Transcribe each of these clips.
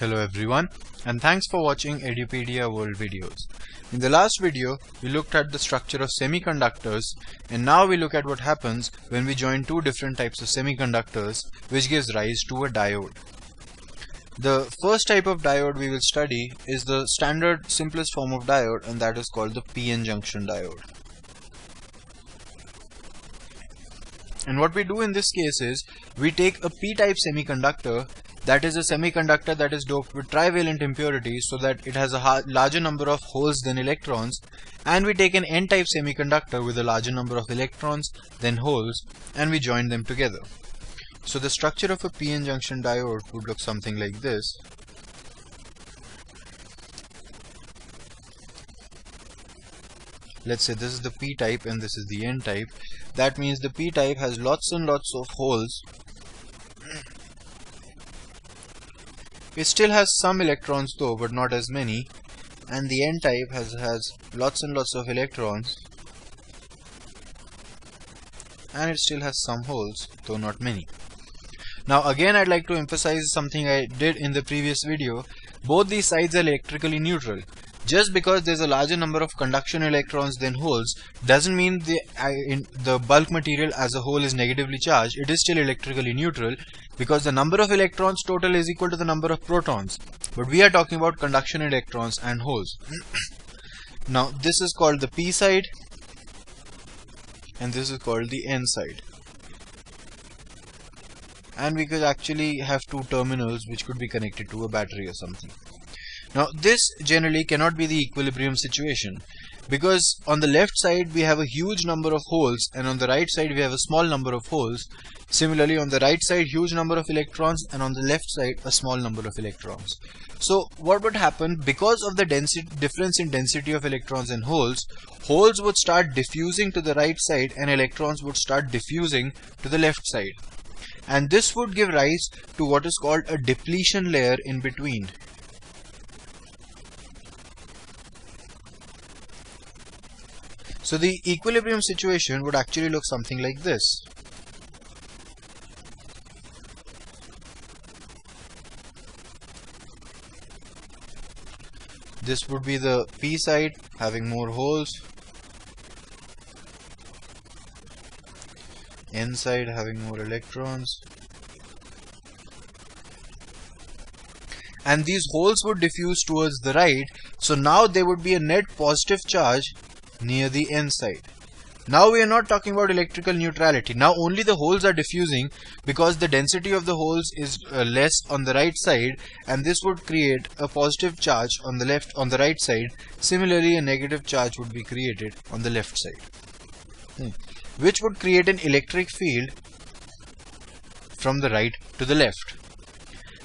Hello everyone, and thanks for watching Edupedia World videos. In the last video, we looked at the structure of semiconductors, and now we look at what happens when we join two different types of semiconductors, which gives rise to a diode. The first type of diode we will study is the standard simplest form of diode, and that is called the PN junction diode. And what we do in this case is, we take a p-type semiconductor, that is a semiconductor that is doped with trivalent impurities so that it has a larger number of holes than electrons, and we take an n-type semiconductor with a larger number of electrons than holes, and we join them together. So the structure of a PN junction diode would look something like this. Let's say this is the p-type and this is the n-type. That means the p-type has lots and lots of holes. It still has some electrons though, but not as many. And the n-type has lots and lots of electrons, and it still has some holes, though not many. Now again, I'd like to emphasize something I did in the previous video. Both these sides are electrically neutral. Just because there's a larger number of conduction electrons than holes doesn't mean the bulk material as a whole is negatively charged. It is still electrically neutral because the number of electrons total is equal to the number of protons. But we are talking about conduction electrons and holes. Now this is called the P side and this is called the N side. And we could actually have two terminals which could be connected to a battery or something. Now this generally cannot be the equilibrium situation, because on the left side we have a huge number of holes and on the right side we have a small number of holes. Similarly, on the right side huge number of electrons and on the left side a small number of electrons. So what would happen, because of the difference in density of electrons and holes would start diffusing to the right side and electrons would start diffusing to the left side. And this would give rise to what is called a depletion layer in between. So the equilibrium situation would actually look something like this. This would be the P side having more holes, N side having more electrons, and these holes would diffuse towards the right, so now there would be a net positive charge near the N side. Now we are not talking about electrical neutrality. Now only the holes are diffusing because the density of the holes is less on the right side, and this would create a positive charge on the right side. Similarly, a negative charge would be created on the left side, which would create an electric field from the right to the left.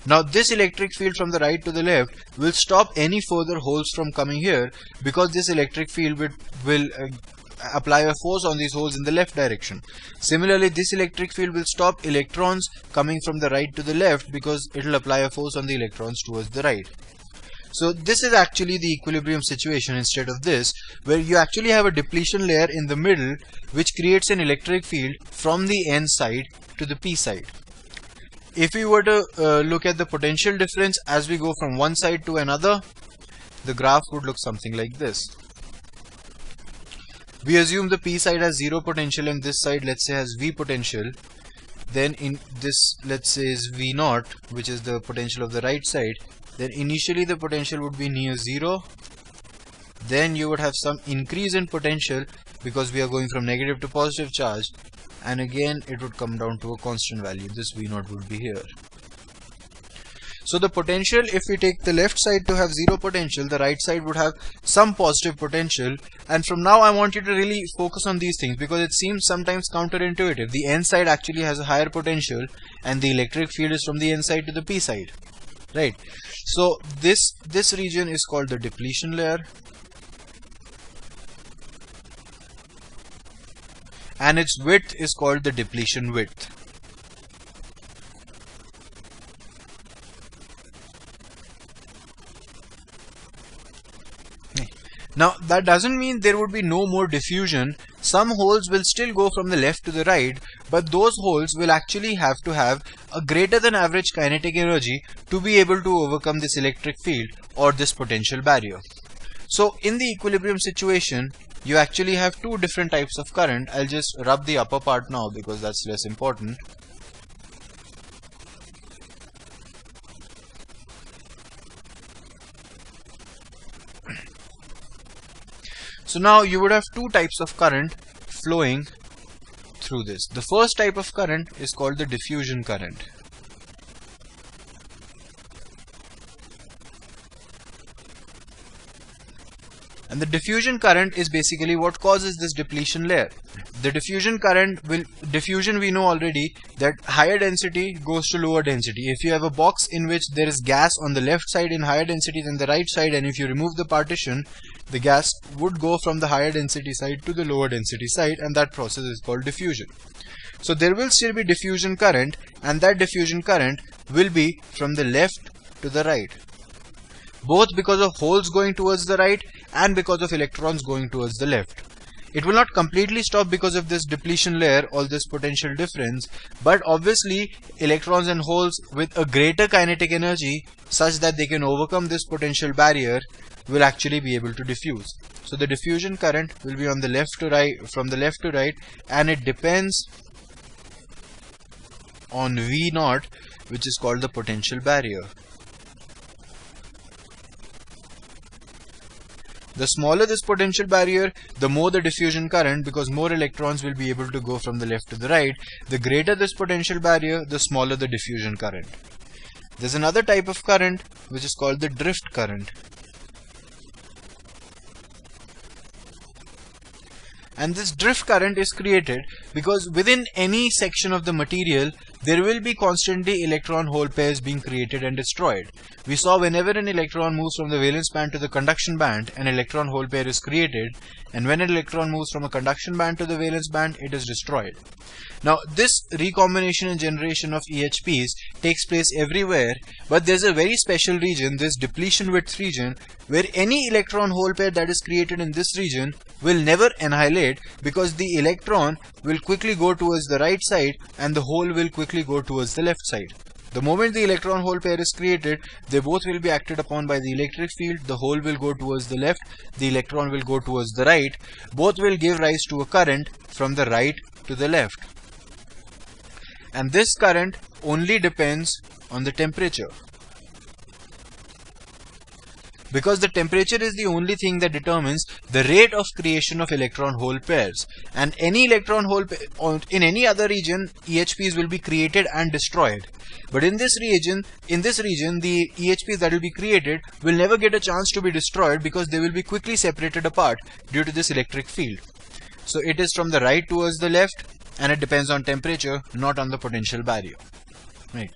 Now this electric field from the right to the left will stop any further holes from coming here, because this electric field will apply a force on these holes in the left direction. Similarly, this electric field will stop electrons coming from the right to the left because it will apply a force on the electrons towards the right. So this is actually the equilibrium situation instead of this, where you actually have a depletion layer in the middle which creates an electric field from the N side to the P side. If we were to look at the potential difference as we go from one side to another, the graph would look something like this. We assume the P side has 0 potential and this side, let's say, has V potential. Then in this, let's say, is V naught, which is the potential of the right side. Then initially the potential would be near 0. Then you would have some increase in potential because we are going from negative to positive charge. And again it would come down to a constant value. This V naught would be here. So the potential, if we take the left side to have 0 potential, the right side would have some positive potential. And from now I want you to really focus on these things because it seems sometimes counterintuitive. The N side actually has a higher potential and the electric field is from the N side to the P side, right? So this region is called the depletion layer, and its width is called the depletion width. Now that doesn't mean there would be no more diffusion. Some holes will still go from the left to the right, but those holes will actually have to have a greater than average kinetic energy to be able to overcome this electric field or this potential barrier. So in the equilibrium situation, you actually have two different types of current. I'll just rub the upper part now because that's less important. So now you would have two types of current flowing through this. The first type of current is called the diffusion current. And the diffusion current is basically what causes this depletion layer. The diffusion current diffusion we know already that higher density goes to lower density. If you have a box in which there is gas on the left side in higher density than the right side, and if you remove the partition, the gas would go from the higher density side to the lower density side, and that process is called diffusion. So there will still be diffusion current, and that diffusion current will be from the left to the right, both because of holes going towards the right and because of electrons going towards the left. It will not completely stop because of this depletion layer or this potential difference, but obviously electrons and holes with a greater kinetic energy such that they can overcome this potential barrier will actually be able to diffuse. So the diffusion current will be on the left to right, from the left to right, and it depends on V0, which is called the potential barrier. The smaller this potential barrier, the more the diffusion current, because more electrons will be able to go from the left to the right. The greater this potential barrier, the smaller the diffusion current. There's another type of current which is called the drift current. And this drift current is created because within any section of the material there will be constantly electron-hole pairs being created and destroyed. We saw whenever an electron moves from the valence band to the conduction band, an electron-hole pair is created, and when an electron moves from a conduction band to the valence band, it is destroyed. Now this recombination and generation of EHPs takes place everywhere, but there's a very special region, this depletion width region, where any electron hole pair that is created in this region will never annihilate, because the electron will quickly go towards the right side and the hole will quickly go towards the left side. The moment the electron hole pair is created, they both will be acted upon by the electric field. The hole will go towards the left, the electron will go towards the right. Both will give rise to a current from the right to the left. And this current only depends on the temperature, because the temperature is the only thing that determines the rate of creation of electron-hole pairs. And any electron-hole pair in any other region, EHPs will be created and destroyed. But in this region, the EHPs that will be created will never get a chance to be destroyed, because they will be quickly separated apart due to this electric field. So it is from the right towards the left, and it depends on temperature, not on the potential barrier. Right.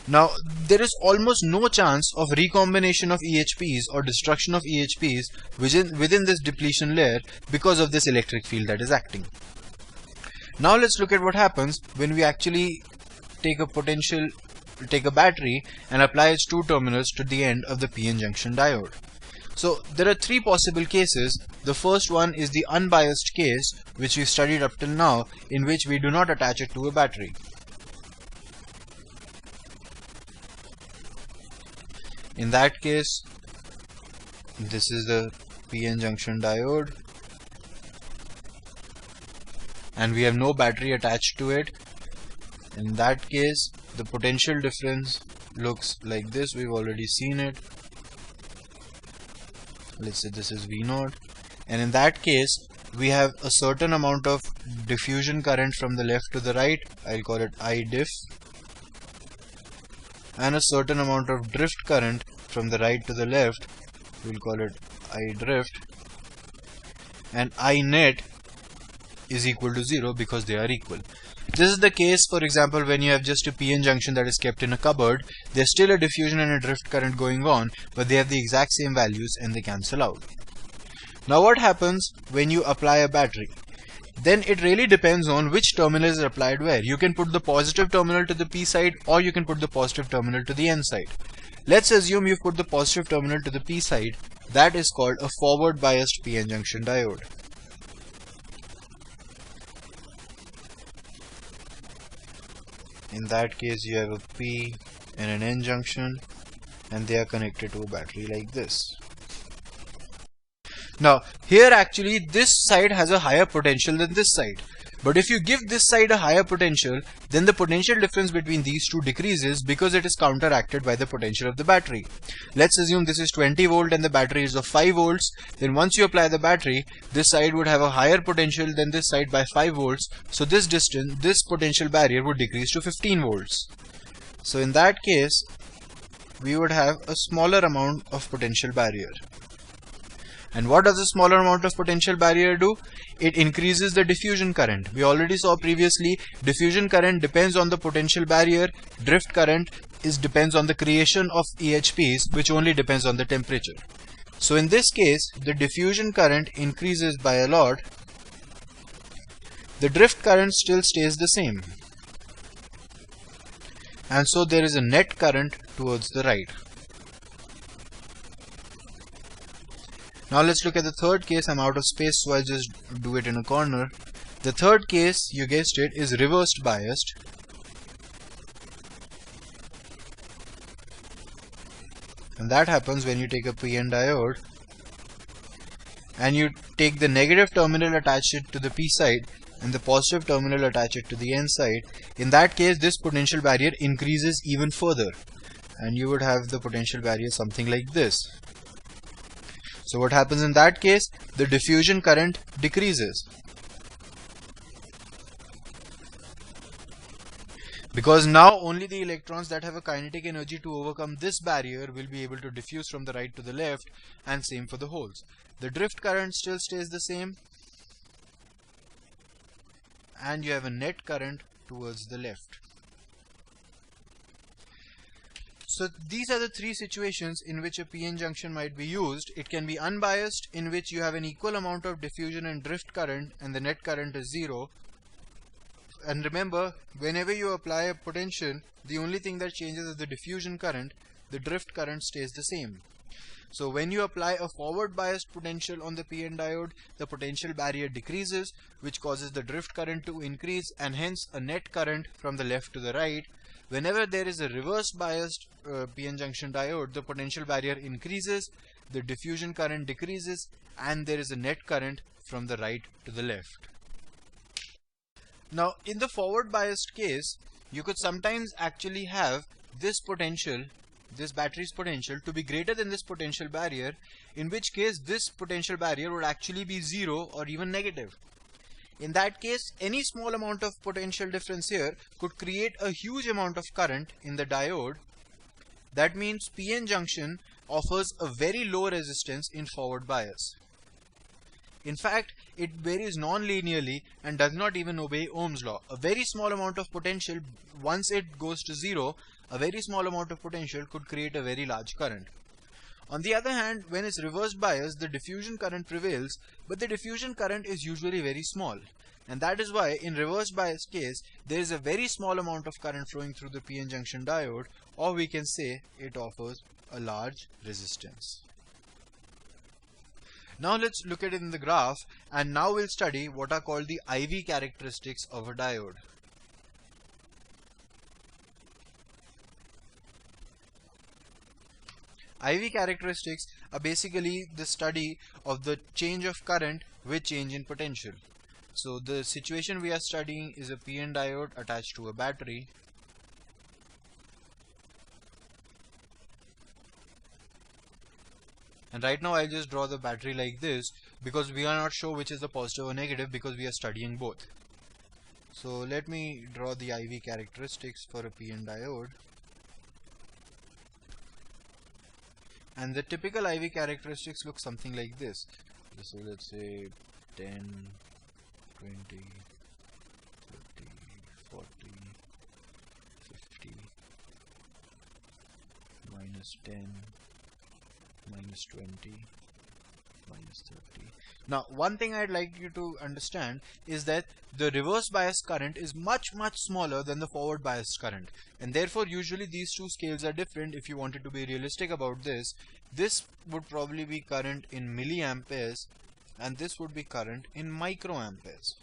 Now, there is almost no chance of recombination of EHPs or destruction of EHPs within this depletion layer because of this electric field that is acting. Now let's look at what happens when we actually take a battery and apply its two terminals to the end of the PN junction diode. So there are three possible cases. The first one is the unbiased case, which we studied up till now, in which we do not attach it to a battery. In that case, this is the PN junction diode, and we have no battery attached to it. In that case, the potential difference looks like this. We've already seen it. Let's say this is V0, and in that case we have a certain amount of diffusion current from the left to the right. I'll call it I diff, and a certain amount of drift current from the right to the left. We'll call it I drift, and I net is equal to 0 because they are equal. This is the case, for example, when you have just a PN junction that is kept in a cupboard. There's still a diffusion and a drift current going on, but they have the exact same values and they cancel out. Now what happens when you apply a battery? Then it really depends on which terminal is applied where. You can put the positive terminal to the P side, or you can put the positive terminal to the N side. Let's assume you've put the positive terminal to the P side. That is called a forward biased PN junction diode. In that case, you have a P and an N junction, and they are connected to a battery like this. Now, here actually this side has a higher potential than this side. But if you give this side a higher potential, then the potential difference between these two decreases because it is counteracted by the potential of the battery. Let's assume this is 20 volt and the battery is of 5 volts. Then once you apply the battery, this side would have a higher potential than this side by 5 volts. So this potential barrier would decrease to 15 volts. So in that case, we would have a smaller amount of potential barrier. And what does a smaller amount of potential barrier do? It increases the diffusion current. We already saw previously, diffusion current depends on the potential barrier. Drift current depends on the creation of EHPs, which only depends on the temperature. So in this case, the diffusion current increases by a lot. The drift current still stays the same. And so there is a net current towards the right. Now let's look at the third case. I'm out of space, so I'll just do it in a corner. The third case, you guessed it, is reversed biased. And that happens when you take a PN diode and you take the negative terminal, attach it to the P side, and the positive terminal, attach it to the N side. In that case, this potential barrier increases even further, and you would have the potential barrier something like this. So what happens in that case? The diffusion current decreases. Because now only the electrons that have a kinetic energy to overcome this barrier will be able to diffuse from the right to the left, and same for the holes. The drift current still stays the same, and you have a net current towards the left. So these are the three situations in which a PN junction might be used. It can be unbiased, in which you have an equal amount of diffusion and drift current and the net current is zero. And remember, whenever you apply a potential, the only thing that changes is the diffusion current. The drift current stays the same. So when you apply a forward biased potential on the PN diode, the potential barrier decreases, which causes the drift current to increase, and hence a net current from the left to the right. Whenever there is a reverse biased PN junction diode, the potential barrier increases, the diffusion current decreases, and there is a net current from the right to the left. Now, in the forward biased case, you could sometimes actually have this potential, this battery's potential, to be greater than this potential barrier, in which case this potential barrier would actually be zero or even negative. In that case, any small amount of potential difference here could create a huge amount of current in the diode. That means PN junction offers a very low resistance in forward bias. In fact, it varies non-linearly and does not even obey Ohm's law. A very small amount of potential, once it goes to zero, a very small amount of potential could create a very large current. On the other hand, when it's reversed bias, the diffusion current prevails, but the diffusion current is usually very small. And that is why in reverse bias case, there is a very small amount of current flowing through the PN junction diode, or we can say it offers a large resistance. Now let's look at it in the graph, and now we'll study what are called the IV characteristics of a diode. IV characteristics are basically the study of the change of current with change in potential. So the situation we are studying is a PN diode attached to a battery. And right now I'll just draw the battery like this, because we are not sure which is the positive or negative, because we are studying both. So let me draw the IV characteristics for a PN diode. And the typical IV characteristics look something like this. So let's say 10, 20, 30, 40, 50, minus 10, minus 20, minus 30. Now, one thing I'd like you to understand is that the reverse bias current is much smaller than the forward bias current, and therefore usually these two scales are different. If you wanted to be realistic about this would probably be current in milliamperes and this would be current in microamperes.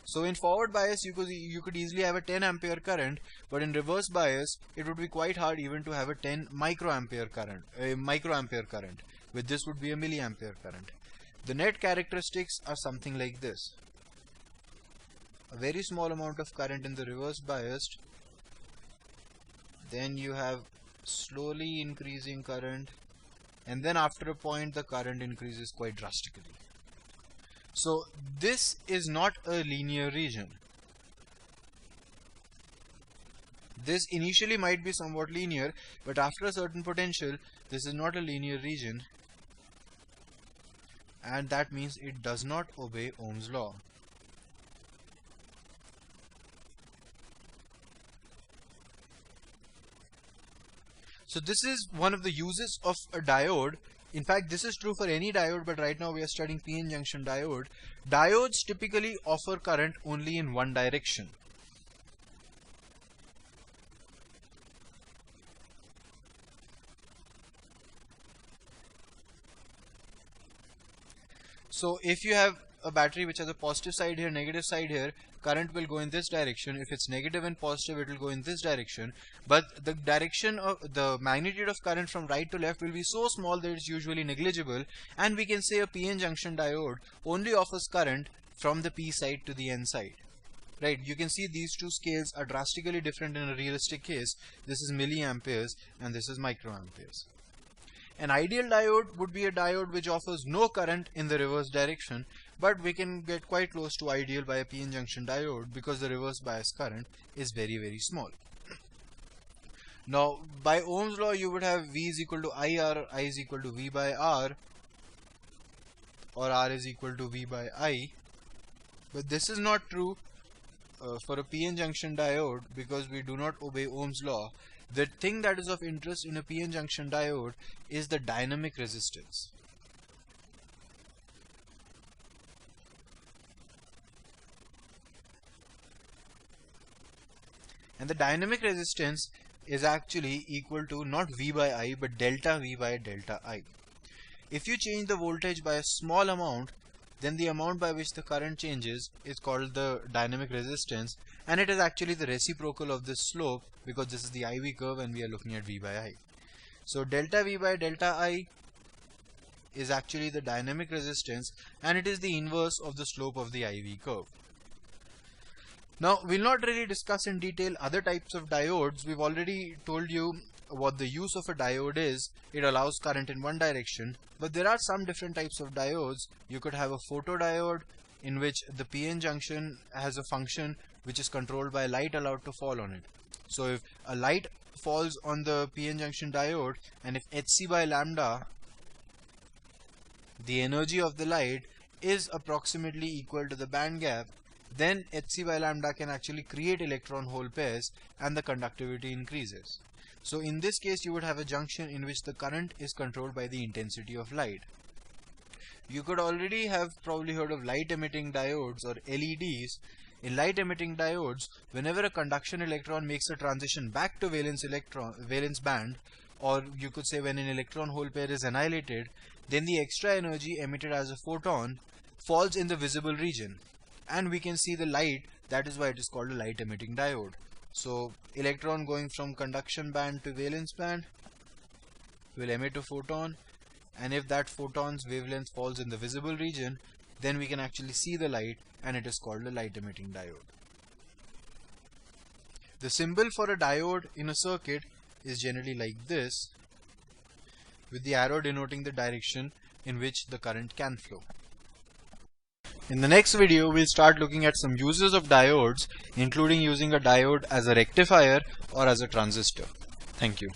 So in forward bias you could easily have a 10 ampere current, but in reverse bias it would be quite hard even to have a 10 microampere current. With this would be a milliampere current. The net characteristics are something like this. A very small amount of current in the reverse biased, then you have slowly increasing current, and then after a point the current increases quite drastically. So this is not a linear region. This initially might be somewhat linear, but after a certain potential this is not a linear region, and that means it does not obey Ohm's law. So this is one of the uses of a diode. In fact, this is true for any diode, but right now we are studying PN junction diode. Diodes typically offer current only in one direction. So if you have a battery which has a positive side here, negative side here, current will go in this direction. If it's negative and positive, it will go in this direction. But the direction of the magnitude of current from right to left will be so small that it's usually negligible, and we can say a PN junction diode only offers current from the P side to the N side. Right, you can see these two scales are drastically different in a realistic case. This is milliamperes and this is microamperes. An ideal diode would be a diode which offers no current in the reverse direction, but we can get quite close to ideal by a PN junction diode because the reverse bias current is very small. Now by Ohm's law you would have V is equal to IR, I is equal to V by R, or R is equal to V by I, but this is not true for a PN junction diode because we do not obey Ohm's law. The thing that is of interest in a PN junction diode is the dynamic resistance. And the dynamic resistance is actually equal to not V by I but delta V by delta I. If you change the voltage by a small amount, then the amount by which the current changes is called the dynamic resistance, and it is actually the reciprocal of this slope because this is the IV curve and we are looking at V by I. So delta V by delta I is actually the dynamic resistance, and it is the inverse of the slope of the IV curve. Now we'll not really discuss in detail other types of diodes. We've already told you what the use of a diode is. It allows current in one direction, but there are some different types of diodes. You could have a photodiode in which the PN junction has a function which is controlled by light allowed to fall on it. So if a light falls on the PN junction diode, and if Hc by lambda, the energy of the light, is approximately equal to the band gap, then Hc by lambda can actually create electron hole pairs and the conductivity increases. So in this case you would have a junction in which the current is controlled by the intensity of light. You could already have probably heard of light emitting diodes or LEDs. In light emitting diodes, whenever a conduction electron makes a transition back to valence band, or you could say when an electron hole pair is annihilated, then the extra energy emitted as a photon falls in the visible region, and we can see the light. That is why it is called a light emitting diode. So electron going from conduction band to valence band will emit a photon, and if that photon's wavelength falls in the visible region, then we can actually see the light, and it is called a light emitting diode. The symbol for a diode in a circuit is generally like this, with the arrow denoting the direction in which the current can flow. In the next video, we'll start looking at some uses of diodes, including using a diode as a rectifier or as a transistor. Thank you.